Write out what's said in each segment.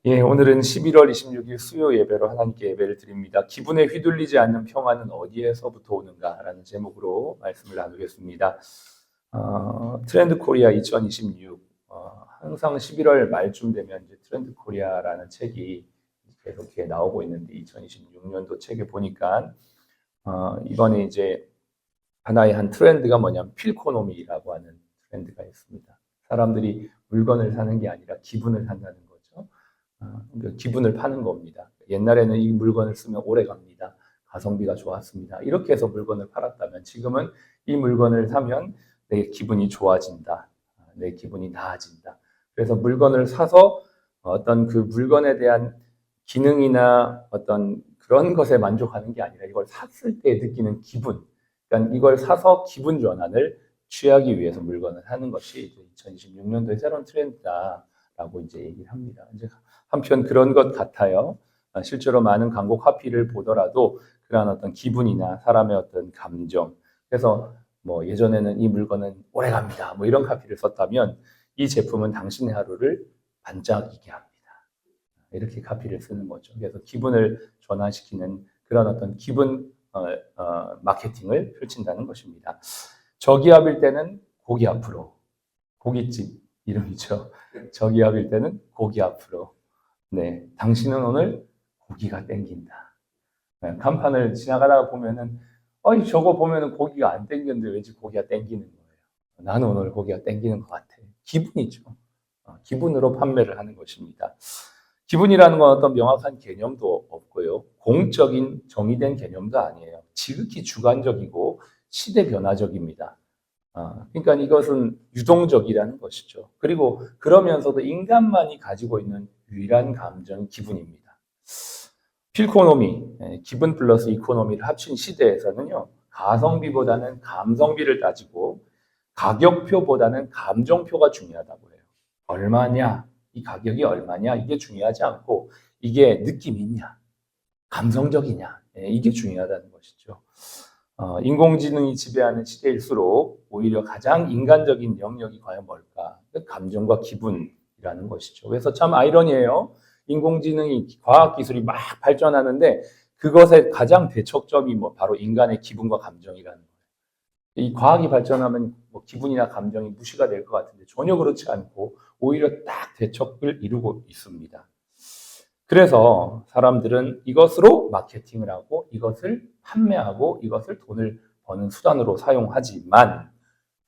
예, 오늘은 11월 26일 수요 예배로 하나님께 예배를 드립니다. 기분에 휘둘리지 않는 평안은 어디에서부터 오는가라는 제목으로 말씀을 나누겠습니다. 트렌드 코리아 2026. 항상 11월 말쯤 되면 이제 트렌드 코리아라는 책이 계속 이렇게 나오고 있는데 2026년도 책에 보니까 이번에 이제 하나의 한 트렌드가 뭐냐면 필코노미라고 하는 트렌드가 있습니다. 사람들이 물건을 사는 게 아니라 기분을 산다는 거죠. 기분을 파는 겁니다. 옛날에는 이 물건을 쓰면 오래 갑니다. 가성비가 좋았습니다. 이렇게 해서 물건을 팔았다면 지금은 이 물건을 사면 내 기분이 좋아진다. 내 기분이 나아진다. 그래서 물건을 사서 어떤 그 물건에 대한 기능이나 어떤 그런 것에 만족하는 게 아니라 이걸 샀을 때 느끼는 기분. 그러니까 이걸 사서 기분 전환을 취하기 위해서 물건을 사는 것이 2026년도의 새로운 트렌드다라고 이제 얘기를 합니다. 이제 한편 그런 것 같아요. 실제로 많은 광고 카피를 보더라도 그러한 어떤 기분이나 사람의 어떤 감정. 그래서 뭐 예전에는 이 물건은 오래 갑니다. 뭐 이런 카피를 썼다면 이 제품은 당신의 하루를 반짝이게 합니다. 이렇게 카피를 쓰는 거죠. 그래서 기분을 전환시키는 그런 어떤 기분 마케팅을 펼친다는 것입니다. 저기압일 때는 고기 앞으로. 고깃집 이름이죠. 저기압일 때는 고기 앞으로. 네, 당신은 오늘 고기가 땡긴다. 네, 간판을 지나가다가 보면은, 저거 보면은 고기가 안 땡기는데 왠지 고기가 땡기는 거예요. 나는 오늘 고기가 땡기는 것 같아. 기분이죠. 기분으로 판매를 하는 것입니다. 기분이라는 건 어떤 명확한 개념도 없고요. 공적인 정의된 개념도 아니에요. 지극히 주관적이고 시대 변화적입니다. 그러니까 이것은 유동적이라는 것이죠. 그리고 그러면서도 인간만이 가지고 있는 유일한 감정이 기분입니다. 필코노미, 기분 플러스 이코노미를 합친 시대에서는요, 가성비보다는 감성비를 따지고 가격표보다는 감정표가 중요하다고 해요. 얼마냐, 이 가격이 얼마냐, 이게 중요하지 않고 이게 느낌 있냐, 감성적이냐, 이게 중요하다는 것이죠. 인공지능이 지배하는 시대일수록 오히려 가장 인간적인 영역이 과연 뭘까? 감정과 기분이라는 것이죠. 그래서 참 아이러니해요. 인공지능이 과학기술이 막 발전하는데 그것의 가장 대척점이 바로 인간의 기분과 감정이라는 거예요. 이 과학이 발전하면 기분이나 감정이 무시가 될 것 같은데 전혀 그렇지 않고 오히려 딱 대척을 이루고 있습니다. 그래서 사람들은 이것으로 마케팅을 하고 이것을 판매하고 이것을 돈을 버는 수단으로 사용하지만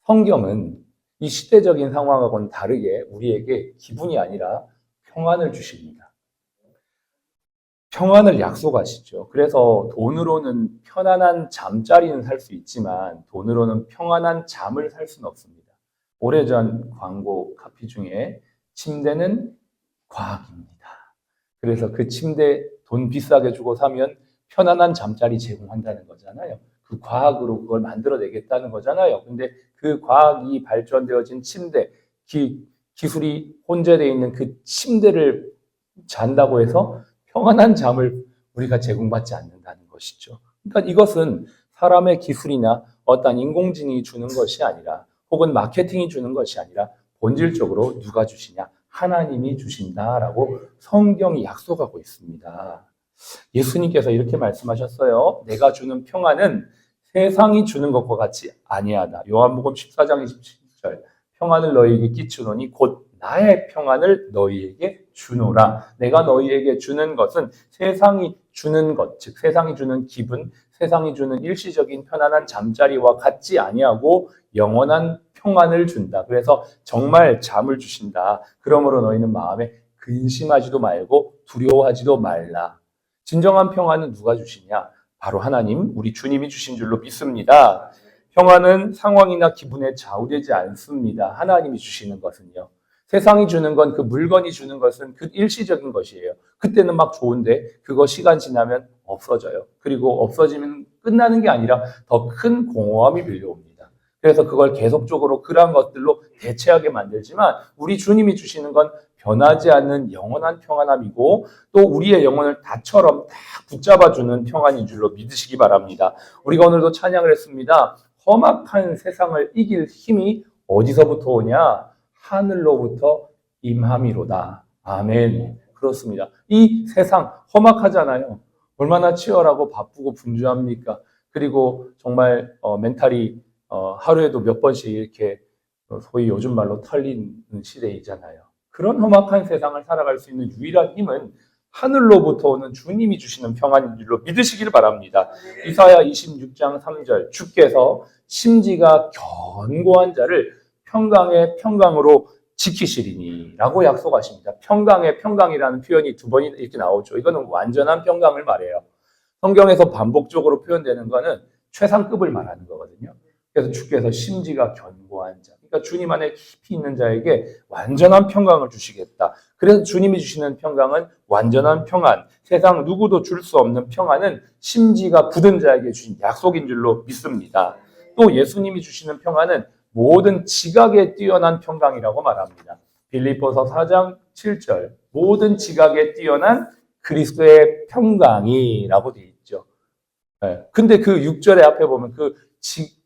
성경은 이 시대적인 상황하고는 다르게 우리에게 기분이 아니라 평안을 주십니다. 평안을 약속하시죠. 그래서 돈으로는 편안한 잠자리는 살 수 있지만 돈으로는 평안한 잠을 살 수는 없습니다. 오래전 광고 카피 중에 침대는 과학입니다. 그래서 그 침대 돈 비싸게 주고 사면 편안한 잠자리 제공한다는 거잖아요. 그 과학으로 그걸 만들어내겠다는 거잖아요. 근데 그 과학이 발전되어진 침대, 기술이 혼재되어 있는 그 침대를 잔다고 해서 평안한 잠을 우리가 제공받지 않는다는 것이죠. 그러니까 이것은 사람의 기술이나 어떤 인공지능이 주는 것이 아니라 혹은 마케팅이 주는 것이 아니라 본질적으로 누가 주시냐? 하나님이 주신다라고 성경이 약속하고 있습니다. 예수님께서 이렇게 말씀하셨어요. 내가 주는 평안은 세상이 주는 것과 같이 아니하다. 요한복음 14장 27절. 평안을 너희에게 끼치노니 곧 나의 평안을 너희에게 주노라. 내가 너희에게 주는 것은 세상이 주는 것, 즉 세상이 주는 기분, 세상이 주는 일시적인 편안한 잠자리와 같지 아니하고 영원한 평안을 준다. 그래서 정말 잠을 주신다. 그러므로 너희는 마음에 근심하지도 말고 두려워하지도 말라. 진정한 평안은 누가 주시냐? 바로 하나님, 우리 주님이 주신 줄로 믿습니다. 평안은 상황이나 기분에 좌우되지 않습니다. 하나님이 주시는 것은요. 세상이 주는 건 그 물건이 주는 것은 그 일시적인 것이에요. 그때는 막 좋은데 그거 시간 지나면 없어져요. 그리고 없어지면 끝나는 게 아니라 더 큰 공허함이 밀려옵니다. 그래서 그걸 계속적으로 그러한 것들로 대체하게 만들지만 우리 주님이 주시는 건 변하지 않는 영원한 평안함이고 또 우리의 영혼을 다처럼 다 붙잡아주는 평안인 줄로 믿으시기 바랍니다. 우리가 오늘도 찬양을 했습니다. 험악한 세상을 이길 힘이 어디서부터 오냐? 하늘로부터 임함이로다. 아멘. 그렇습니다. 이 세상 험악하잖아요. 얼마나 치열하고 바쁘고 분주합니까? 그리고 정말 멘탈이 하루에도 몇 번씩 이렇게 소위 요즘 말로 털리는 시대이잖아요. 그런 험악한 세상을 살아갈 수 있는 유일한 힘은 하늘로부터 오는 주님이 주시는 평안인 줄로 믿으시길 바랍니다. 이사야 26장 3절 주께서 심지가 견고한 자를 평강의 평강으로 지키시리니 라고 약속하십니다. 평강의 평강이라는 표현이 두 번이 이렇게 나오죠. 이거는 완전한 평강을 말해요. 성경에서 반복적으로 표현되는 거는 최상급을 말하는 거거든요. 그래서 주께서 심지가 견고한 자, 그러니까 주님 안에 깊이 있는 자에게 완전한 평강을 주시겠다. 그래서 주님이 주시는 평강은 완전한 평안, 세상 누구도 줄 수 없는 평안은 심지가 굳은 자에게 주신 약속인 줄로 믿습니다. 또 예수님이 주시는 평안은 모든 지각에 뛰어난 평강이라고 말합니다. 빌립보서 4장 7절 모든 지각에 뛰어난 그리스도의 평강이라고 되어 있죠. 네. 근데 그 6절의 앞에 보면 그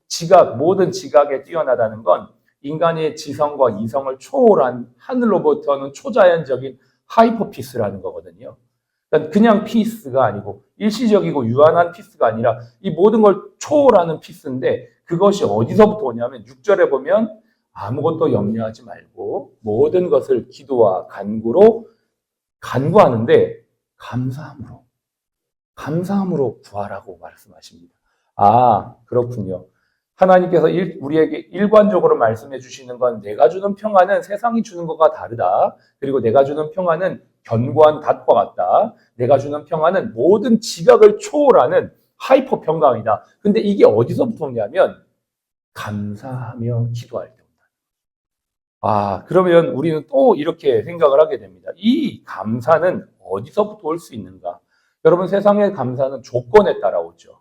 지각, 모든 지각에 뛰어나다는 건 인간의 지성과 이성을 초월한 하늘로부터는 초자연적인 하이퍼피스라는 거거든요. 그러니까 그냥 피스가 아니고 일시적이고 유한한 피스가 아니라 이 모든 걸 초월하는 피스인데 그것이 어디서부터 오냐면 6절에 보면 아무것도 염려하지 말고 모든 것을 기도와 간구로 간구하는데 감사함으로 구하라고 말씀하십니다. 아, 그렇군요. 하나님께서 우리에게 일관적으로 말씀해 주시는 건 내가 주는 평안은 세상이 주는 것과 다르다. 그리고 내가 주는 평안은 견고한 닷과 같다. 내가 주는 평안은 모든 지각을 초월하는 하이퍼 평강이다. 근데 이게 어디서부터 오냐면 감사하며 기도할 때 온다. 아, 그러면 우리는 또 이렇게 생각을 하게 됩니다. 이 감사는 어디서부터 올 수 있는가? 여러분, 세상의 감사는 조건에 따라 오죠.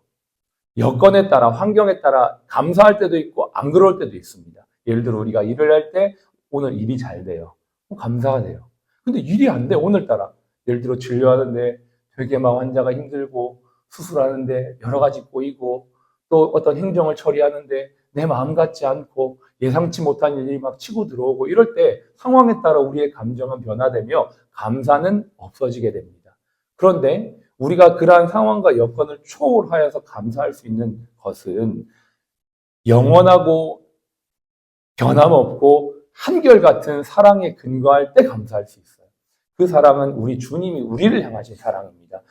여건에 따라, 환경에 따라 감사할 때도 있고 안 그럴 때도 있습니다. 예를 들어 우리가 일을 할 때 오늘 일이 잘 돼요. 감사가 돼요. 근데 일이 안 돼, 오늘따라. 예를 들어 진료하는데 되게 막 환자가 힘들고 수술하는데 여러 가지 꼬이고 또 어떤 행정을 처리하는데 내 마음 같지 않고 예상치 못한 일이 막 치고 들어오고 이럴 때 상황에 따라 우리의 감정은 변화되며 감사는 없어지게 됩니다. 그런데 우리가 그러한 상황과 여건을 초월하여서 감사할 수 있는 것은 영원하고 변함없고 한결같은 사랑에 근거할 때 감사할 수 있어요. 그 사랑은 우리 주님이 우리를 향하신 사랑입니다.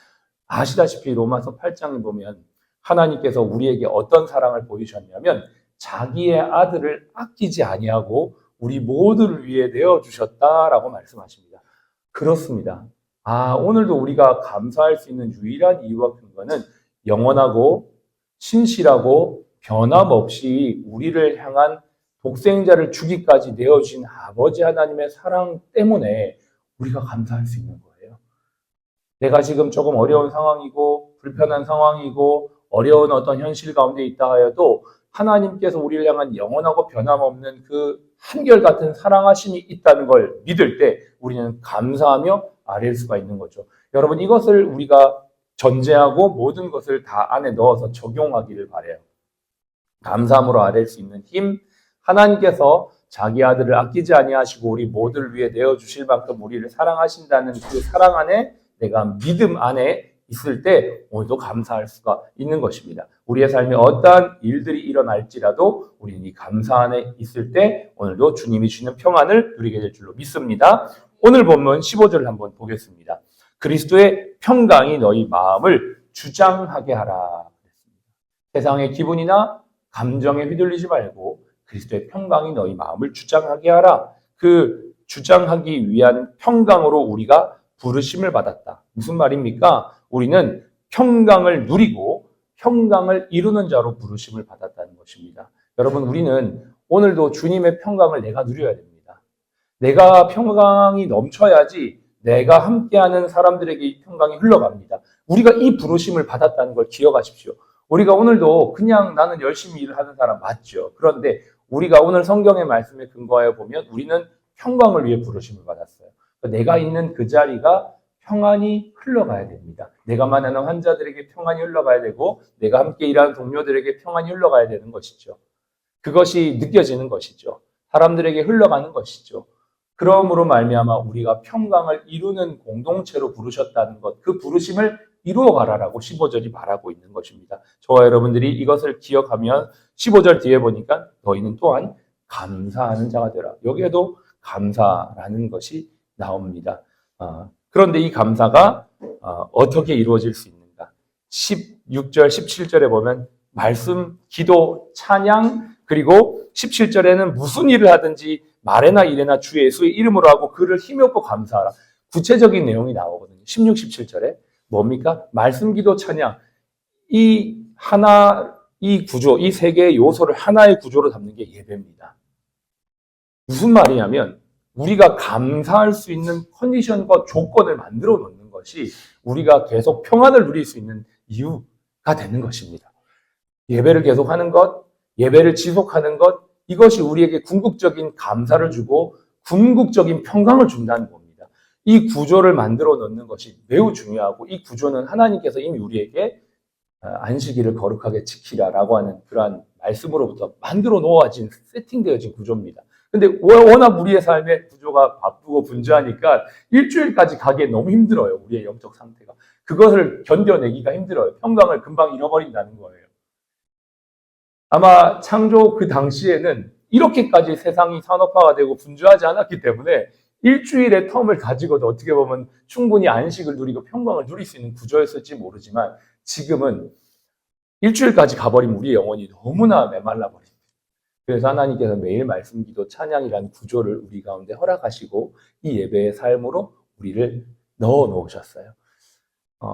아시다시피 로마서 8장에 보면 하나님께서 우리에게 어떤 사랑을 보이셨냐면 자기의 아들을 아끼지 아니하고 우리 모두를 위해 내어주셨다라고 말씀하십니다. 그렇습니다. 아, 오늘도 우리가 감사할 수 있는 유일한 이유와 근거는 영원하고 신실하고 변함없이 우리를 향한 독생자를 주기까지 내어주신 아버지 하나님의 사랑 때문에 우리가 감사할 수 있는 거예요. 내가 지금 조금 어려운 상황이고 불편한 상황이고 어려운 어떤 현실 가운데 있다 하여도 하나님께서 우리를 향한 영원하고 변함없는 그 한결같은 사랑하심이 있다는 걸 믿을 때 우리는 감사하며 아뢰일 수가 있는 거죠. 여러분, 이것을 우리가 전제하고 모든 것을 다 안에 넣어서 적용하기를 바라요. 감사함으로 아뢰일 수 있는 힘, 하나님께서 자기 아들을 아끼지 아니하시고 우리 모두를 위해 내어주실 만큼 우리를 사랑하신다는 그 사랑 안에 내가 믿음 안에 있을 때 오늘도 감사할 수가 있는 것입니다. 우리의 삶에 어떠한 일들이 일어날지라도 우리는 이 감사 안에 있을 때 오늘도 주님이 주시는 평안을 누리게 될 줄로 믿습니다. 오늘 본문 15절을 한번 보겠습니다. 그리스도의 평강이 너희 마음을 주장하게 하라. 세상의 기분이나 감정에 휘둘리지 말고 그리스도의 평강이 너희 마음을 주장하게 하라. 그 주장하기 위한 평강으로 우리가 부르심을 받았다. 무슨 말입니까? 우리는 평강을 누리고 평강을 이루는 자로 부르심을 받았다는 것입니다. 여러분, 우리는 오늘도 주님의 평강을 내가 누려야 됩니다. 내가 평강이 넘쳐야지 내가 함께하는 사람들에게 이 평강이 흘러갑니다. 우리가 이 부르심을 받았다는 걸 기억하십시오. 우리가 오늘도 그냥 나는 열심히 일을 하는 사람 맞죠. 그런데 우리가 오늘 성경의 말씀에 근거하여 보면 우리는 평강을 위해 부르심을 받았어요. 내가 있는 그 자리가 평안이 흘러가야 됩니다. 내가 만나는 환자들에게 평안이 흘러가야 되고 내가 함께 일하는 동료들에게 평안이 흘러가야 되는 것이죠. 그것이 느껴지는 것이죠. 사람들에게 흘러가는 것이죠. 그러므로 말미암아 우리가 평강을 이루는 공동체로 부르셨다는 것, 그 부르심을 이루어 가라라고 15절이 말하고 있는 것입니다. 저와 여러분들이 이것을 기억하면 15절 뒤에 보니까 너희는 또한 감사하는 자가 되라. 여기에도 감사라는 것이 나옵니다. 그런데 이 감사가 어떻게 이루어질 수 있는가? 16절, 17절에 보면 말씀, 기도, 찬양, 그리고 17절에는 무슨 일을 하든지 말에나 일에나 주 예수의 이름으로 하고 그를 힘없고 감사하라. 구체적인 내용이 나오거든요. 16, 17절에 뭡니까? 말씀, 기도, 찬양. 이 구조, 이 세 개의 요소를 하나의 구조로 담는 게 예배입니다. 무슨 말이냐면 우리가 감사할 수 있는 컨디션과 조건을 만들어 놓는 것이 우리가 계속 평안을 누릴 수 있는 이유가 되는 것입니다. 예배를 계속하는 것, 예배를 지속하는 것, 이것이 우리에게 궁극적인 감사를 주고 궁극적인 평강을 준다는 겁니다. 이 구조를 만들어 놓는 것이 매우 중요하고 이 구조는 하나님께서 이미 우리에게 안식일을 거룩하게 지키라라고 하는 그러한 말씀으로부터 만들어 놓아진 세팅되어진 구조입니다. 근데 워낙 우리의 삶의 구조가 바쁘고 분주하니까 일주일까지 가기에 너무 힘들어요. 우리의 영적 상태가. 그것을 견뎌내기가 힘들어요. 평강을 금방 잃어버린다는 거예요. 아마 창조 그 당시에는 이렇게까지 세상이 산업화가 되고 분주하지 않았기 때문에 일주일의 텀을 가지고도 어떻게 보면 충분히 안식을 누리고 평강을 누릴 수 있는 구조였을지 모르지만 지금은 일주일까지 가버리면 우리의 영혼이 너무나 메말라 버립니다. 그래서 하나님께서 매일 말씀, 기도, 찬양이라는 구조를 우리 가운데 허락하시고 이 예배의 삶으로 우리를 넣어 놓으셨어요.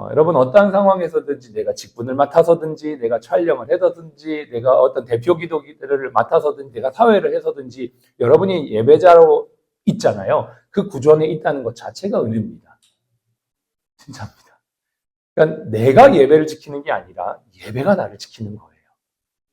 여러분 어떤 상황에서든지 내가 직분을 맡아서든지 내가 촬영을 해서든지 내가 어떤 대표 기도를 맡아서든지 내가 사회를 해서든지 여러분이 예배자로 있잖아요. 그 구조 안에 있다는 것 자체가 은혜입니다. 진짜입니다. 그러니까 내가 예배를 지키는 게 아니라 예배가 나를 지키는 거예요.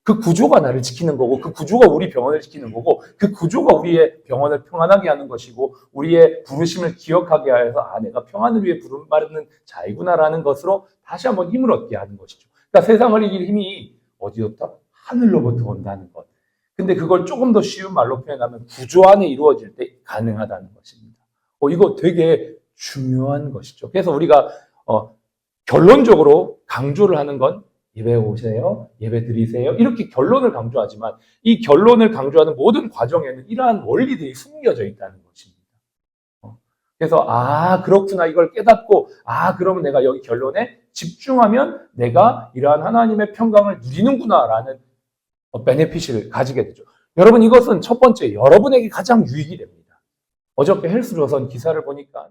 그 구조가 나를 지키는 거고 그 구조가 우리 병원을 지키는 거고 그 구조가 우리의 병원을 평안하게 하는 것이고 우리의 부르심을 기억하게 해서 내가 평안을 위해 부름받는 자이구나라는 것으로 다시 한번 힘을 얻게 하는 것이죠. 그러니까 세상을 이길 힘이 어디부터? 하늘로부터 온다는 것. 근데 그걸 조금 더 쉬운 말로 표현하면 구조 안에 이루어질 때 가능하다는 것입니다. 이거 되게 중요한 것이죠. 그래서 우리가 결론적으로 강조를 하는 건 예배 오세요, 예배 드리세요 이렇게 결론을 강조하지만 이 결론을 강조하는 모든 과정에는 이러한 원리들이 숨겨져 있다는 것입니다. 그래서 그렇구나 이걸 깨닫고 그러면 내가 여기 결론에 집중하면 내가 이러한 하나님의 평강을 누리는구나라는 베네핏을 가지게 되죠. 여러분 이것은 첫 번째 여러분에게 가장 유익이 됩니다. 어저께 헬스조선 기사를 보니까